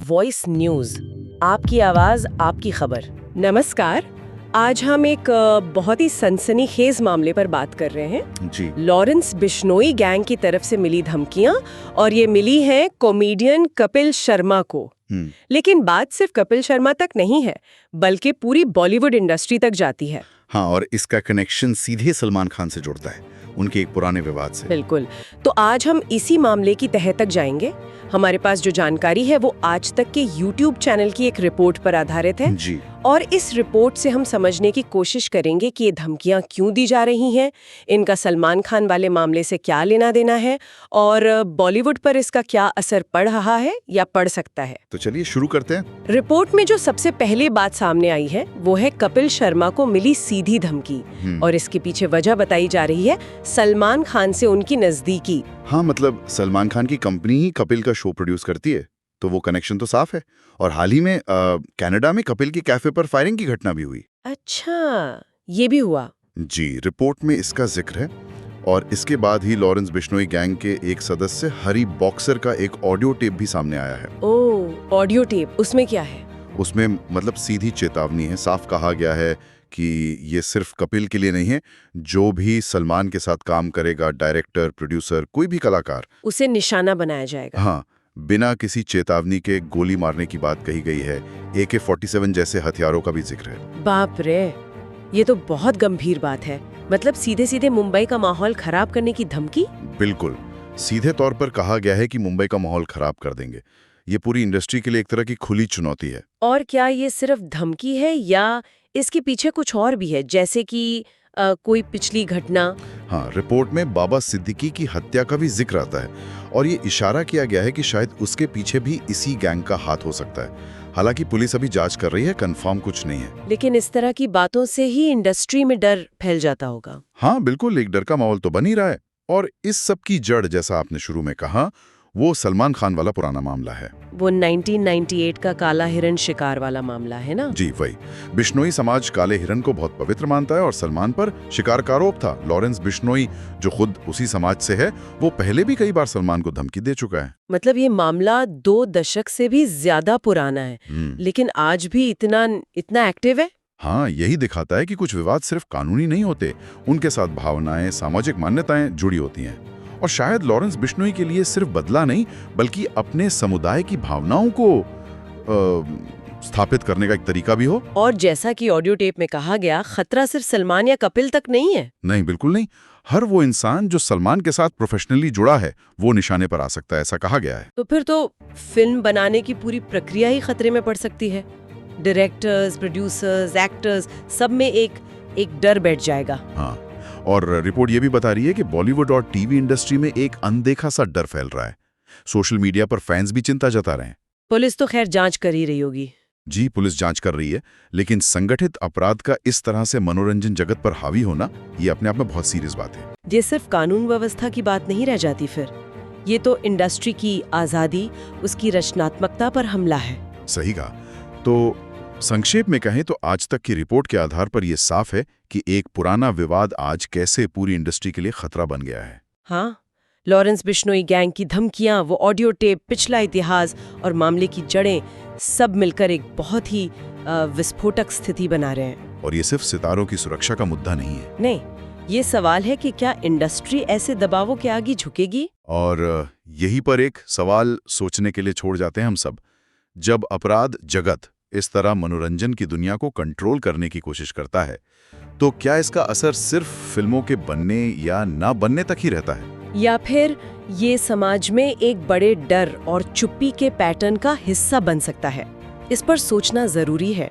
Voice news, आपकी आवाज आपकी खबर। नमस्कार। आज हम एक बहुत ही सनसनीखेज मामले पर बात कर रहे हैं जी। लॉरेंस बिश्नोई गैंग की तरफ से मिली धमकियां, और ये मिली हैं कॉमेडियन कपिल शर्मा को। लेकिन बात सिर्फ कपिल शर्मा तक नहीं है, बल्कि पूरी बॉलीवुड इंडस्ट्री तक जाती है। हाँ, और इसका कनेक्शन सीधे सलमान खान से जुड़ता है, उनके एक पुराने विवाद से। बिल्कुल। तो आज हम इसी मामले की तह तक जाएंगे। हमारे पास जो जानकारी है वो आज तक के YouTube चैनल की एक रिपोर्ट पर आधारित है जी। और इस रिपोर्ट से हम समझने की कोशिश करेंगे कि ये धमकियां क्यों दी जा रही हैं, इनका सलमान खान वाले मामले से क्या लेना देना है और बॉलीवुड पर इसका क्या असर पड़ रहा है या पड़ सकता है। तो चलिए शुरू करते हैं। रिपोर्ट में जो सबसे पहले बात सामने आई है वो है कपिल शर्मा को मिली सीधी धमकी, और इसके पीछे वजह बताई जा रही है सलमान खान से उनकी नजदीकी। हाँ, मतलब सलमान खान की कंपनी ही कपिल का शो प्रोड्यूस करती है, तो वो कनेक्शन तो साफ है। और हाल ही में कनाडा में कपिल की कैफे पर फायरिंग की घटना भी हुई। अच्छा, ये भी हुआ? जी, रिपोर्ट में इसका जिक्र है। और इसके बाद ही लॉरेंस बिश्नोई गैंग के एक सदस्य हरी बॉक्सर का एक ऑडियो टेप भी सामने आया है। ओह, ऑडियो टेप, उसमें क्या है? उसमें मतलब सीधी चेतावनी है। साफ कहा गया है कि ये सिर्फ कपिल के लिए नहीं है, जो भी सलमान के साथ काम करेगा, डायरेक्टर, प्रोड्यूसर, कोई भी कलाकार, उसे निशाना बनाया जाएगा। हाँ, बिना किसी चेतावनी के गोली मारने की बात कही गई है। AK-47 जैसे हथियारों का भी जिक्र है। बाप रे, ये तो बहुत गंभीर बात है। मतलब सीधे सीधे मुंबई का माहौल खराब करने की धमकी? बिल्कुल, सीधे तौर पर कहा गया है कि मुंबई का माहौल खराब कर देंगे। ये पूरी इंडस्ट्री के लिए एक तरह की खुली चुनौती है। और क्या ये सिर्फ धमकी है या इसके पीछे कुछ और भी है, जैसे कि कोई पिछली घटना? हाँ, रिपोर्ट में बाबा सिद्दीकी की हत्या का भी जिक्र आता है, और ये इशारा किया गया है कि शायद उसके पीछे भी इसी गैंग का हाथ हो सकता है। हालांकि पुलिस अभी जांच कर रही है, कंफर्म कुछ नहीं है। लेकिन इस तरह की बातों से ही इंडस्ट्री में डर फैल जाता होगा। हाँ बिल्कुल, एक डर का माहौल तो बन ही रहा है। और इस सब की जड़, जैसा आपने शुरू में कहा, वो सलमान खान वाला पुराना मामला है। वो 1998 का काला हिरण शिकार वाला मामला है ना? जी वही। बिश्नोई समाज काले हिरण को बहुत पवित्र मानता है और सलमान पर शिकार का आरोप था। लॉरेंस बिश्नोई, जो खुद उसी समाज से है, वो पहले भी कई बार सलमान को धमकी दे चुका है। मतलब ये मामला 2 दशक से भी ज्यादा पुराना है, लेकिन आज भी इतना एक्टिव है। हाँ, यही दिखाता है कि कुछ विवाद सिर्फ कानूनी नहीं होते, उनके साथ भावनाएं, सामाजिक मान्यताएं जुड़ी होती हैं। और शायद लॉरेंस बिश्नोई के लिए सिर्फ बदला नहीं, बल्कि अपने समुदाय की भावनाओं को स्थापित करने का एक तरीका भी हो। और जैसा कि ऑडियो टेप में कहा गया, खतरा सिर्फ सलमान या कपिल तक नहीं है। नहीं, बिल्कुल नहीं। हर वो इंसान जो सलमान के साथ प्रोफेशनली जुड़ा है, वो निशाने पर आ सकता है, ऐसा कहा गया है। तो फिर तो फिल्म बनाने की पूरी प्रक्रिया ही खतरे में पड़ सकती है। डायरेक्टर्स, प्रोड्यूसर्स, एक्टर्स, सब में एक डर बैठ जाएगा। हाँ, और रिपोर्ट ये भी बता रही है कि बॉलीवुड और टीवी इंडस्ट्री में एक अनदेखा सा डर फैल रहा है। सोशल मीडिया पर फैंस भी चिंता जता रहे हैं। पुलिस तो खैर जांच कर ही रही होगी। जी, पुलिस जांच कर रही है, लेकिन संगठित अपराध का इस तरह से मनोरंजन जगत पर हावी होना, ये अपने आप में बहुत सीरियस बात है। ये सिर्फ कानून व्यवस्था की बात नहीं रह जाती, फिर ये तो इंडस्ट्री की आजादी, उसकी रचनात्मकता पर हमला है। सही कहा। तो संक्षेप में कहें तो आज तक की रिपोर्ट के आधार पर यह साफ है कि एक पुराना विवाद आज कैसे पूरी इंडस्ट्री के लिए खतरा बन गया है। हाँ, लॉरेंस बिश्नोई गैंग की धमकियां, वो ऑडियो टेप, पिछला इतिहास और मामले की जड़ें सब मिलकर एक बहुत ही विस्फोटक स्थिति बना रहे हैं। और ये सिर्फ सितारों की सुरक्षा का मुद्दा नहीं है। नहीं, ये सवाल है कि क्या इंडस्ट्री ऐसे दबावों के आगे झुकेगी? और यही पर एक सवाल सोचने के लिए छोड़ जाते हैं हम सब। जब अपराध जगत इस तरह मनोरंजन की दुनिया को कंट्रोल करने की कोशिश करता है, तो क्या इसका असर सिर्फ फिल्मों के बनने या ना बनने तक ही रहता है, या फिर ये समाज में एक बड़े डर और चुप्पी के पैटर्न का हिस्सा बन सकता है? इस पर सोचना जरूरी है।